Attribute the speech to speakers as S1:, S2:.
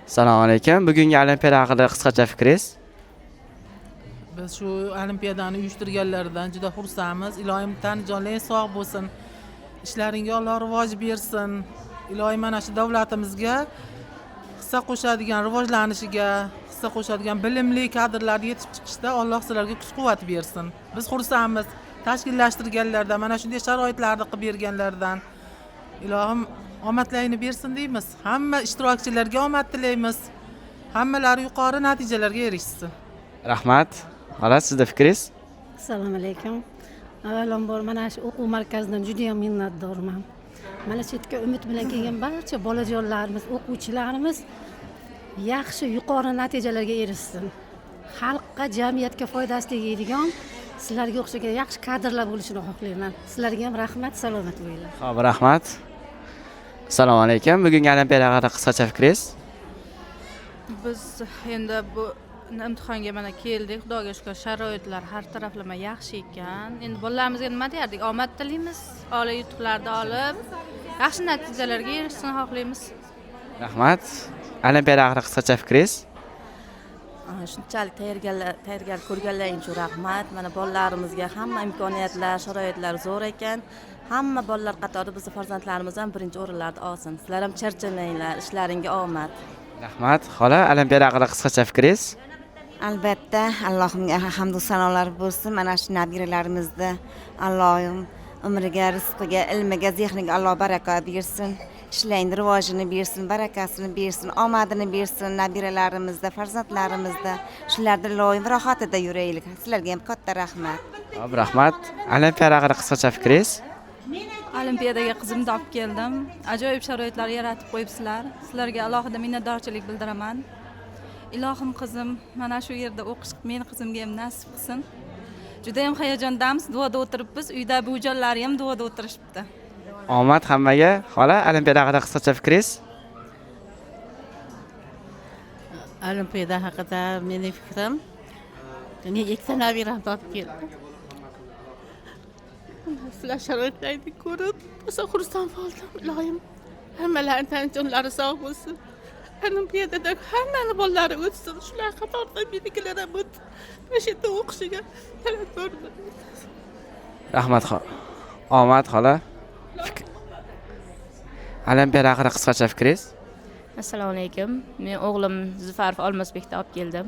S1: Assalomu alaykum. Bugungi olimpiada haqida qisqacha fikringiz?
S2: Biz shu olimpiyadani uyushtirganlardan juda xursandmiz. Ilohim tani jonlaringiz sog' bo'lsin. Ishlaringga Alloh rivoj bersin. Ilohim mana shu davlatimizga hissa qo'shadigan rivojlanishiga, hissa qo'shadigan bilimli kadrlar yetib chiqishda Alloh sizlarga kuch-quvvat bersin. Biz xursandmiz. Tashkillashtirganlardan, mana shunday sharoitlarni qilib berganlardan ilohim omadlarini bersin deymiz. Hamma ishtirokchilarga omad tilaymiz. Hammalari yuqori natijalarga erishsin.
S1: Rahmat. Xolos, sizda fikringiz?
S3: Assalomu alaykum. Avvalambor mana shu o'quv markazidan juda ham minnatdorman. Mana shu yerga umid bilan kelgan barcha bolajonlarimiz, o'quvchilarimiz yaxshi yuqori natijalarga erishsin. Xalqqa, jamiyatga foydasi tegadigan sizlarga o'xshagan yaxshi kadrlar bo'lishini xohlayman. Sizlarga ham rahmat, salomat bo'linglar.
S1: Xo'p, rahmat. Assalomu alaykum. Bugungi olimpiada haqida qisqacha fikringiz?
S4: Biz endi bu imtihonga mana keldik. Xudoga shukr, sharoitlar har taraflama yaxshi ekan. Endi bolalarimizga nima deyardik? Omad tilaymiz. Oliy yutuqlarni olib, yaxshi natijalarga erishishni xohlaymiz.
S1: Rahmat. Olimpiada haqida qisqacha fikringiz?
S5: Shunchalik tayyorgarlik ko'rganlaring uchun rahmat. Mana bolalarimizga hamma imkoniyatlar, sharoitlar zo'r ekan. Hamma bolalar qatori bizning farzandlarimiz ham birinchi o'rinlarda olsin. Sizlar ham charchamanglar, ishlaringga omad.
S1: Rahmat. Xola, olimpiada haqida qisqacha fikringiz?
S6: Albatta, Allohimga hamd va sanolar bo'lsin. Mana shu nabiralarimizni Allohim umriga, rizqiga, ilmiga, zehniga Alloh baraka bersin. Ishlayning rivojini bersin, barakasini bersin, omadini bersin nabiralarimizda, farzandlarimizda. Shularda iloyim rohatida yuraylik. Sizlarga ham katta rahmat.
S1: Xo'p, rahmat. Olimpiada haqida qisqacha fikringiz?
S4: Olimpiadaga qizimni olib keldim. Ajoyib sharoitlar yaratib qo'yibsizlar. Sizlarga alohida minnatdorchilik bildiraman. Ilohim qizim mana shu yerda o'qish meni qizimga ham nasib qilsin. Juda ham hayajondamiz, duoda o'tiribmiz. Uyda bujonlari ham duoda o'tirishibdi.
S1: Omad hammaga. Xola, olimpiada haqida qisqacha fikringiz?
S7: Olimpiada haqida mening fikrim, men ikkita nabiramni olib keldim. Sizlar sharoitlarni ko'rib, o'sha xursand bo'ldim. Ilohim hammalarining tani jonlari sog' bo'lsin. Olimpiadada hammani bolalari o'tsin. Shular qatorida menikilar ham o'tib, o'sha yerda o'qishiga talabgorman.
S1: Rahmat. Omad, xola. Olimpiada haqida qisqacha fikringiz?
S8: Assalomu alaykum. Men o'g'lim Zufarov Olmazbekni olib keldim.